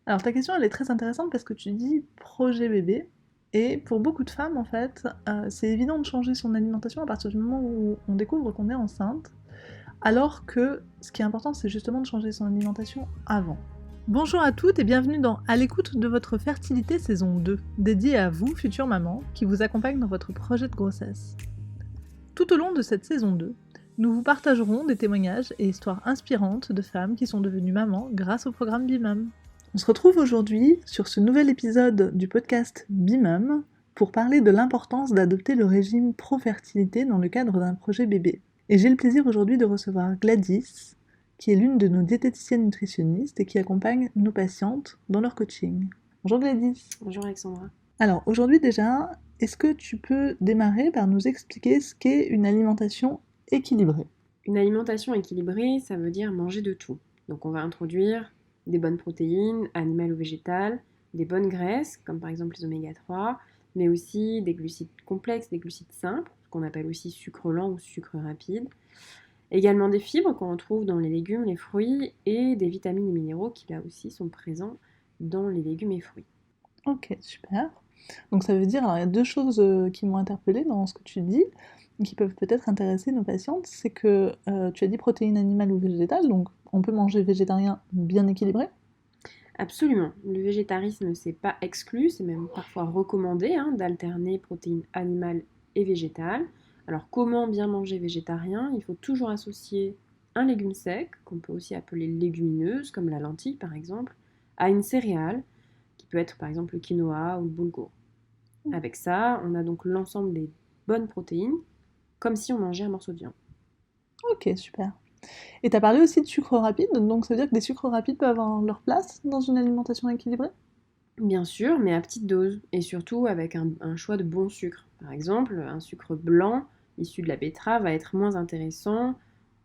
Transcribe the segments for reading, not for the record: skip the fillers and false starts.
Alors ta question elle est très intéressante parce que tu dis projet bébé et pour beaucoup de femmes en fait c'est évident de changer son alimentation à partir du moment où on découvre qu'on est enceinte alors que ce qui est important c'est justement de changer son alimentation avant. Bonjour à toutes et bienvenue dans À l'écoute de votre fertilité saison 2, dédiée à vous, future maman, qui vous accompagne dans votre projet de grossesse. Tout au long de cette saison 2, nous vous partagerons des témoignages et histoires inspirantes de femmes qui sont devenues mamans grâce au programme BIMAM. On se retrouve aujourd'hui sur ce nouvel épisode du podcast BIMAM pour parler de l'importance d'adopter le régime pro-fertilité dans le cadre d'un projet bébé. Et j'ai le plaisir aujourd'hui de recevoir Gladys, qui est l'une de nos diététiciennes nutritionnistes et qui accompagne nos patientes dans leur coaching. Bonjour Gladys. Bonjour Alexandra. Alors aujourd'hui déjà, est-ce que tu peux démarrer par nous expliquer ce qu'est une alimentation équilibrée ? Une alimentation équilibrée, ça veut dire manger de tout. Donc on va introduire des bonnes protéines, animales ou végétales, des bonnes graisses, comme par exemple les oméga 3, mais aussi des glucides complexes, des glucides simples, ce qu'on appelle aussi sucre lent ou sucre rapide. Également des fibres qu'on retrouve dans les légumes, les fruits, et des vitamines et minéraux qui là aussi sont présents dans les légumes et fruits. Ok, super. Donc ça veut dire, alors il y a deux choses qui m'ont interpellée dans ce que tu dis, qui peuvent peut-être intéresser nos patientes, c'est que tu as dit protéines animales ou végétales, donc on peut manger végétarien bien équilibré. Absolument. Le végétarisme, c'est pas exclu, c'est même parfois recommandé d'alterner protéines animales et végétales. Alors, comment bien manger végétarien? Il faut toujours associer un légume sec, qu'on peut aussi appeler légumineuse, comme la lentille par exemple, à une céréale, qui peut être par exemple le quinoa ou le boulgour. Avec ça, on a donc l'ensemble des bonnes protéines, comme si on mangeait un morceau de viande. Ok, super. Et tu as parlé aussi de sucre rapide, donc ça veut dire que des sucres rapides peuvent avoir leur place dans une alimentation équilibrée. Bien sûr, mais à petite dose, et surtout avec un choix de bons sucres. Par exemple, un sucre blanc issu de la betterave va être moins intéressant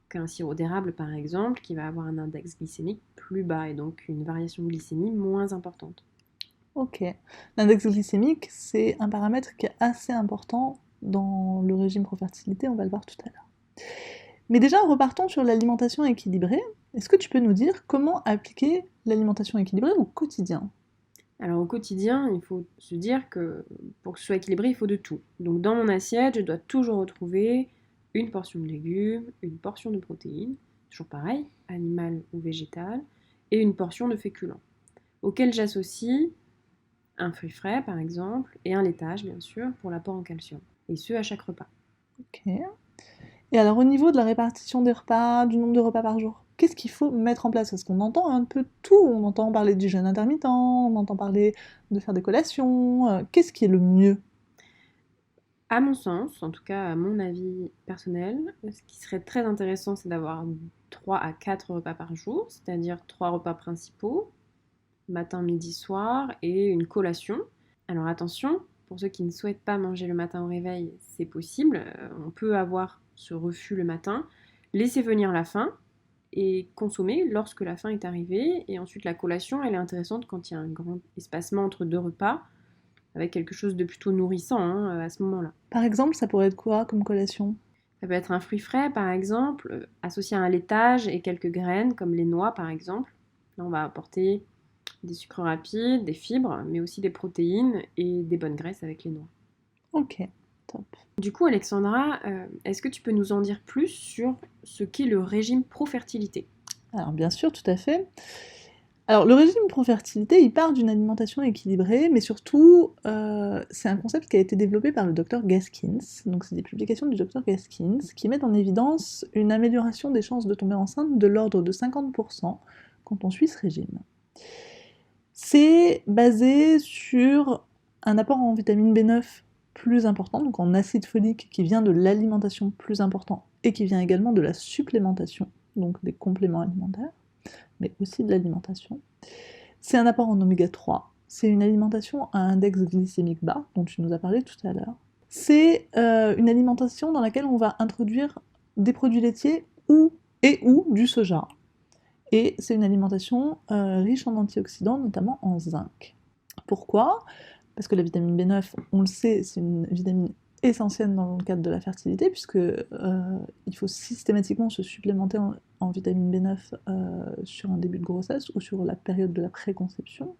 qu'un sirop d'érable, par exemple, qui va avoir un index glycémique plus bas et donc une variation de glycémie moins importante. Ok. L'index glycémique, c'est un paramètre qui est assez important dans le régime pro-fertilité, on va le voir tout à l'heure. Mais déjà, repartons sur l'alimentation équilibrée. Est-ce que tu peux nous dire comment appliquer l'alimentation équilibrée au quotidien ? Alors au quotidien, il faut se dire que pour que ce soit équilibré, il faut de tout. Donc dans mon assiette, je dois toujours retrouver une portion de légumes, une portion de protéines, toujours pareil, animal ou végétal, et une portion de féculents, auxquels j'associe un fruit frais par exemple, et un laitage bien sûr pour l'apport en calcium, et ce à chaque repas. Ok. Et alors au niveau de la répartition des repas, du nombre de repas par jour, qu'est-ce qu'il faut mettre en place? Parce qu'on entend un peu tout, on entend parler du jeûne intermittent, on entend parler de faire des collations, qu'est-ce qui est le mieux? À mon sens, en tout cas à mon avis personnel, ce qui serait très intéressant c'est d'avoir 3 à 4 repas par jour, c'est-à-dire 3 repas principaux, matin, midi, soir, et une collation. Alors attention, pour ceux qui ne souhaitent pas manger le matin au réveil, c'est possible, on peut avoir ce refus le matin, laisser venir la faim, et consommer lorsque la faim est arrivée. Et ensuite, la collation, elle est intéressante quand il y a un grand espacement entre deux repas, avec quelque chose de plutôt nourrissant à ce moment-là. Par exemple, ça pourrait être quoi comme collation? Ça peut être un fruit frais, par exemple, associé à un laitage et quelques graines, comme les noix, par exemple. Là, on va apporter des sucres rapides, des fibres, mais aussi des protéines et des bonnes graisses avec les noix. Ok, top. Du coup, Alexandra, est-ce que tu peux nous en dire plus sur ce qu'est le régime pro-fertilité? Alors bien sûr, tout à fait. Alors le régime pro-fertilité, il part d'une alimentation équilibrée, mais surtout, c'est un concept qui a été développé par le docteur Gaskins. Donc c'est des publications du docteur Gaskins qui mettent en évidence une amélioration des chances de tomber enceinte de l'ordre de 50% quand on suit ce régime. C'est basé sur un apport en vitamine B9 plus important, donc en acide folique qui vient de l'alimentation plus important et qui vient également de la supplémentation, donc des compléments alimentaires, mais aussi de l'alimentation. C'est un apport en oméga 3, c'est une alimentation à index glycémique bas, dont tu nous as parlé tout à l'heure. C'est une alimentation dans laquelle on va introduire des produits laitiers ou du soja. Et c'est une alimentation riche en antioxydants, notamment en zinc. Pourquoi? Parce que la vitamine B9, on le sait, c'est une vitamine essentielle dans le cadre de la fertilité, puisque il faut systématiquement se supplémenter en vitamine B9 sur un début de grossesse ou sur la période de la préconception.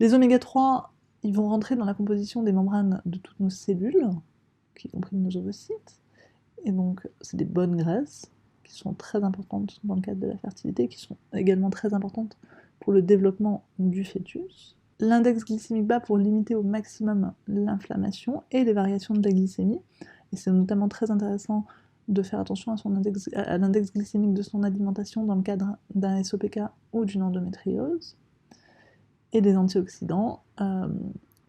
Les oméga 3, ils vont rentrer dans la composition des membranes de toutes nos cellules, y compris de nos ovocytes, et donc c'est des bonnes graisses qui sont très importantes dans le cadre de la fertilité, qui sont également très importantes pour le développement du fœtus. L'index glycémique bas pour limiter au maximum l'inflammation et les variations de la glycémie, et c'est notamment très intéressant de faire attention à l'index glycémique de son alimentation dans le cadre d'un SOPK ou d'une endométriose, et des antioxydants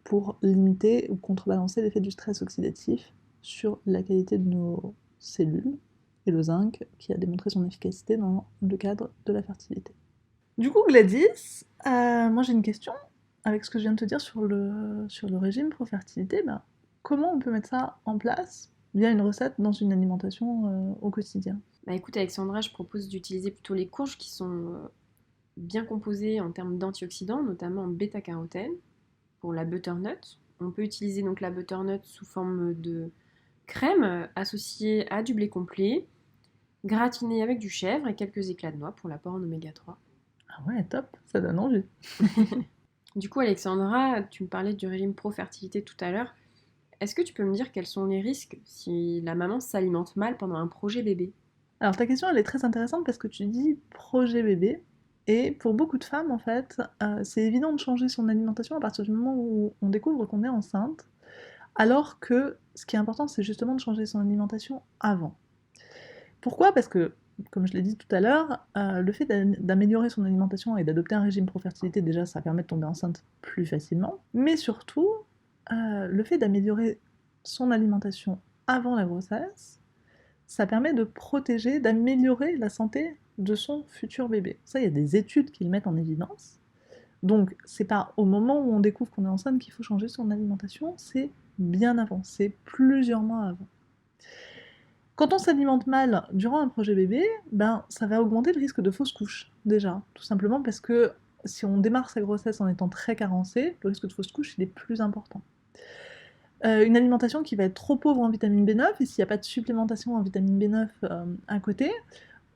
pour limiter ou contrebalancer l'effet du stress oxydatif sur la qualité de nos cellules, et le zinc qui a démontré son efficacité dans le cadre de la fertilité. Du coup, Gladys, moi j'ai une question. Avec ce que je viens de te dire sur le régime pro-fertilité, comment on peut mettre ça en place via une recette dans une alimentation au quotidien? Bah écoute Alexandra, je propose d'utiliser plutôt les courges qui sont bien composées en termes d'antioxydants, notamment en bêta-carotène, pour la butternut. On peut utiliser donc la butternut sous forme de crème associée à du blé complet, gratinée avec du chèvre et quelques éclats de noix pour l'apport en oméga 3. Ah ouais, top, ça donne envie. Du coup, Alexandra, tu me parlais du régime pro-fertilité tout à l'heure. Est-ce que tu peux me dire quels sont les risques si la maman s'alimente mal pendant un projet bébé? Alors ta question elle est très intéressante parce que tu dis projet bébé, et pour beaucoup de femmes en fait, c'est évident de changer son alimentation à partir du moment où on découvre qu'on est enceinte, alors que ce qui est important c'est justement de changer son alimentation avant. Pourquoi? Parce que, comme je l'ai dit tout à l'heure, le fait d'améliorer son alimentation et d'adopter un régime pro-fertilité, déjà, ça permet de tomber enceinte plus facilement. Mais surtout, le fait d'améliorer son alimentation avant la grossesse, ça permet de protéger, d'améliorer la santé de son futur bébé. Ça, il y a des études qui le mettent en évidence. Donc, c'est pas au moment où on découvre qu'on est enceinte qu'il faut changer son alimentation, c'est bien avant, c'est plusieurs mois avant. Quand on s'alimente mal durant un projet bébé, ça va augmenter le risque de fausse couche, déjà. Tout simplement parce que si on démarre sa grossesse en étant très carencé, le risque de fausse couche, il est plus important. Une alimentation qui va être trop pauvre en vitamine B9, et s'il n'y a pas de supplémentation en vitamine B9 à côté,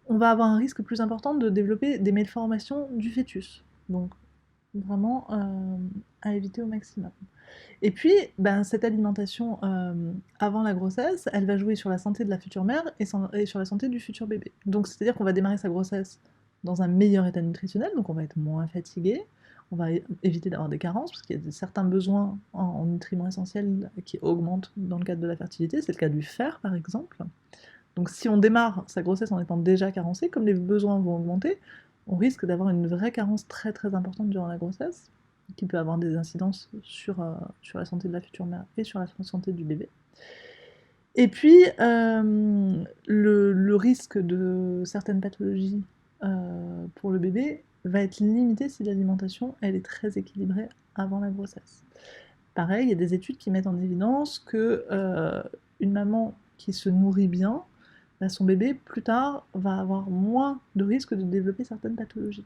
on va avoir un risque plus important de développer des malformations du fœtus. Donc, vraiment à éviter au maximum. Et puis, cette alimentation avant la grossesse, elle va jouer sur la santé de la future mère et sur la santé du futur bébé. Donc, c'est-à-dire qu'on va démarrer sa grossesse dans un meilleur état nutritionnel, donc on va être moins fatigué, on va éviter d'avoir des carences, parce qu'il y a certains besoins en nutriments essentiels qui augmentent dans le cadre de la fertilité, c'est le cas du fer par exemple. Donc si on démarre sa grossesse en étant déjà carencé, comme les besoins vont augmenter, on risque d'avoir une vraie carence très très importante durant la grossesse, qui peut avoir des incidences sur la santé de la future mère et sur la santé du bébé. Et puis, le risque de certaines pathologies pour le bébé va être limité si l'alimentation elle est très équilibrée avant la grossesse. Pareil, il y a des études qui mettent en évidence que une maman qui se nourrit bien, son bébé, plus tard, va avoir moins de risques de développer certaines pathologies.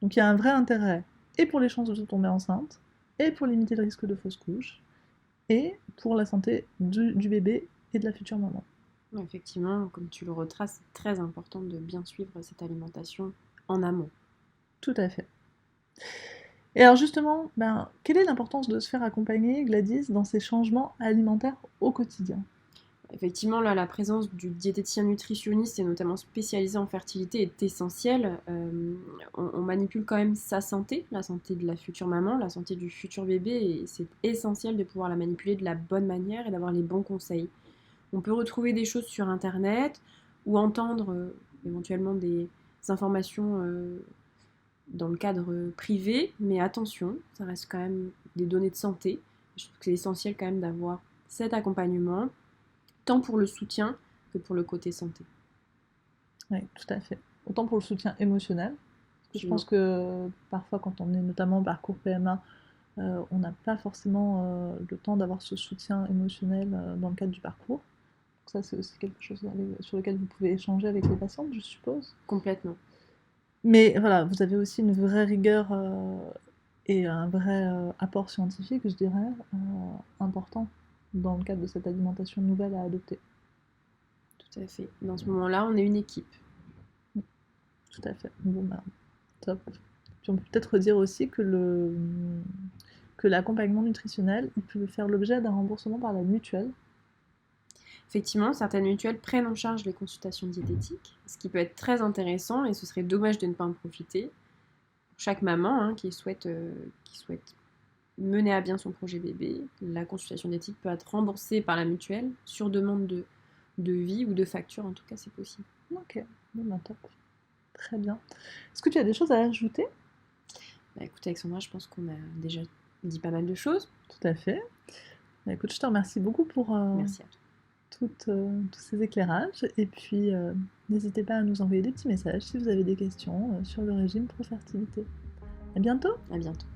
Donc il y a un vrai intérêt, et pour les chances de tomber enceinte, et pour limiter le risque de fausse couche, et pour la santé du bébé et de la future maman. Effectivement, comme tu le retraces, c'est très important de bien suivre cette alimentation en amont. Tout à fait. Et alors justement, quelle est l'importance de se faire accompagner, Gladys, dans ces changements alimentaires au quotidien? Effectivement, là, la présence du diététicien nutritionniste et notamment spécialisé en fertilité est essentielle. On manipule quand même sa santé, la santé de la future maman, la santé du futur bébé, et c'est essentiel de pouvoir la manipuler de la bonne manière et d'avoir les bons conseils. On peut retrouver des choses sur Internet ou entendre éventuellement des informations dans le cadre privé, mais attention, ça reste quand même des données de santé. Je trouve que c'est essentiel quand même d'avoir cet accompagnement, tant pour le soutien que pour le côté santé. Oui, tout à fait. Autant pour le soutien émotionnel, parce que je pense que parfois quand on est notamment en parcours PMA, on n'a pas forcément le temps d'avoir ce soutien émotionnel dans le cadre du parcours. Donc ça, c'est aussi quelque chose sur lequel vous pouvez échanger avec les patientes, je suppose. Complètement. Mais voilà, vous avez aussi une vraie rigueur et un vrai apport scientifique, je dirais, important dans le cadre de cette alimentation nouvelle à adopter. Tout à fait. Dans ce moment-là, on est une équipe. Tout à fait. Bon, bah, top. Puis on peut peut-être dire aussi que l'accompagnement nutritionnel, il peut faire l'objet d'un remboursement par la mutuelle. Effectivement, certaines mutuelles prennent en charge les consultations diététiques, ce qui peut être très intéressant et ce serait dommage de ne pas en profiter. Pour chaque maman qui souhaite mener à bien son projet bébé, la consultation diététique peut être remboursée par la mutuelle sur demande de vie ou de facture, en tout cas c'est possible. Ok, bon, bah, top. Très bien. Est-ce que tu as des choses à ajouter? Bah, écoute Alexandra, je pense qu'on a déjà dit pas mal de choses. Tout à fait. Bah, écoute, je te remercie beaucoup pour Merci à toi. tous ces éclairages. Et puis, n'hésitez pas à nous envoyer des petits messages si vous avez des questions sur le régime pro-fertilité. À bientôt! À bientôt.